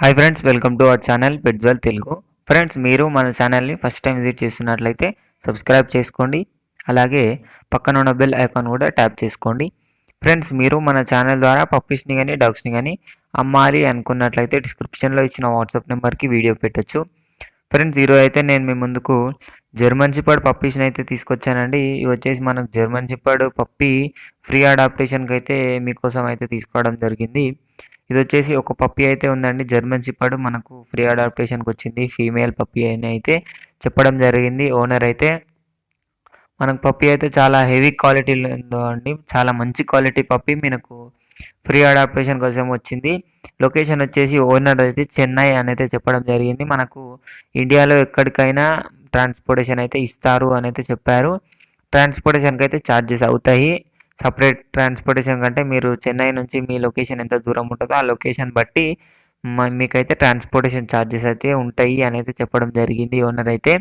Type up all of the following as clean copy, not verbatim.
Hi friends, welcome to our channel Petzwell Telugu. Friends, మీరు మన ఛానల్ని ఫస్ట్ టైం విజిట్ చేస్తున్నట్లయితే సబ్స్క్రైబ్ చేసుకోండి. అలాగే పక్కన ఉన్న బెల్ ఐకాన్ కూడా ట్యాప్ చేసుకోండి. ఫ్రెండ్స్, మీరు మన ఛానల్ ద్వారా పప్పీస్ని కానీ డాగ్స్ని కానీ అమ్మాలి అనుకున్నట్లయితే డిస్క్రిప్షన్లో ఇచ్చిన వాట్సాప్ నెంబర్కి వీడియో పెట్టొచ్చు. ఫ్రెండ్స్, ఈరోజు అయితే నేను మీ ముందుకు జర్మన్ షెపర్డ్ పప్పీస్ని అయితే తీసుకొచ్చానండి. ఇవి వచ్చేసి మనకు జర్మన్ షెపర్డ్ పప్పీ ఫ్రీ అడాప్టేషన్కి అయితే మీకోసం అయితే తీసుకోవడం జరిగింది. ఇది వచ్చేసి ఒక పప్పీ అయితే ఉందండి, జర్మన్ షెపర్డ్ మనకు ఫ్రీ అడాప్టేషన్కి వచ్చింది. ఫీమేల్ పప్పీ అని అయితే చెప్పడం జరిగింది ఓనర్ అయితే. మనకు పప్పీ అయితే చాలా హెవీ క్వాలిటీలో ఉందో అండి, చాలా మంచి క్వాలిటీ పప్పీ మనకు ఫ్రీ అడాప్టేషన్ కోసం వచ్చింది. లొకేషన్ వచ్చేసి ఓనర్ అయితే చెన్నై అని అయితే చెప్పడం జరిగింది. మనకు ఇండియాలో ఎక్కడికైనా ట్రాన్స్పోర్టేషన్ అయితే ఇస్తారు అని అయితే చెప్పారు. ట్రాన్స్పోర్టేషన్కి అయితే ఛార్జెస్ అవుతాయి. సపరేట్ ట్రాన్స్పోర్టేషన్ కంటే మీరు చెన్నై నుంచి మీ లొకేషన్ ఎంత దూరం ఉంటుందో ఆ లొకేషన్ బట్టి మీకైతే ట్రాన్స్పోర్టేషన్ ఛార్జెస్ అయితే ఉంటాయి అని అయితే చెప్పడం జరిగింది ఓనర్ అయితే.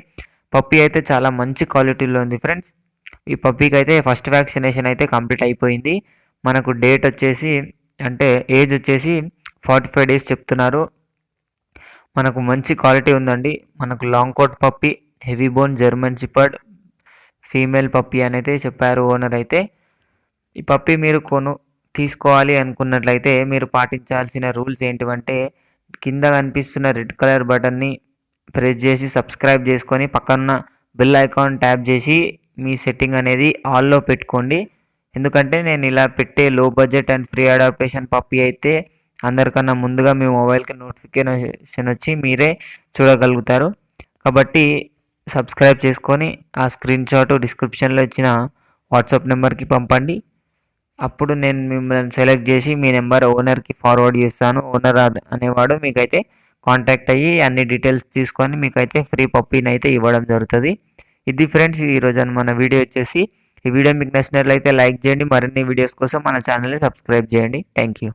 పప్పీ అయితే చాలా మంచి క్వాలిటీలో ఉంది ఫ్రెండ్స్. ఈ పప్పీకి అయితే ఫస్ట్ వ్యాక్సినేషన్ అయితే కంప్లీట్ అయిపోయింది. మనకు డేట్ వచ్చేసి అంటే ఏజ్ వచ్చేసి 45 days చెప్తున్నారు. మనకు మంచి క్వాలిటీ ఉందండి. మనకు long coat puppy, heavy bone German shepherd female puppy అని అయితే చెప్పారు ఓనర్ అయితే. ఈ పప్పీ మీరు తీసుకోవాలి అనుకున్నట్లయితే మీరు పాటించాల్సిన రూల్స్ ఏంటివంటే, కింద కనిపిస్తున్న రెడ్ కలర్ బటన్ని ప్రెస్ చేసి సబ్స్క్రైబ్ చేసుకొని పక్కన బెల్ ఐకాన్ ట్యాప్ చేసి మీ సెట్టింగ్ అనేది ఆల్లో పెట్టుకోండి. ఎందుకంటే నేను ఇలా పెట్టే లో budget and free adaptation puppy అయితే అందరికన్నా ముందుగా మీ మొబైల్కి నోటిఫికేషన్ వచ్చి మీరే చూడగలుగుతారు. కాబట్టి సబ్స్క్రైబ్ చేసుకొని ఆ స్క్రీన్ షాట్ డిస్క్రిప్షన్లో ఇచ్చిన వాట్సాప్ నెంబర్కి పంపండి. అప్పుడు నేను మిమ్మల్ని సెలెక్ట్ చేసి మీ నెంబర్ ఓనర్కి ఫార్వర్డ్ చేస్తాను. ఓనర్ అనేవాడు మీకైతే కాంటాక్ట్ అయ్యి అన్ని డీటెయిల్స్ తీసుకొని మీకైతే ఫ్రీ పప్పీని అయితే ఇవ్వడం జరుగుతుంది. ఇది ఫ్రెండ్స్ ఈరోజు మన వీడియో వచ్చేసి. ఈ వీడియో మీకు నచ్చినట్లయితే లైక్ చేయండి. మరిన్ని వీడియోస్ కోసం మన ఛానల్ని సబ్స్క్రైబ్ చేయండి. Thank you.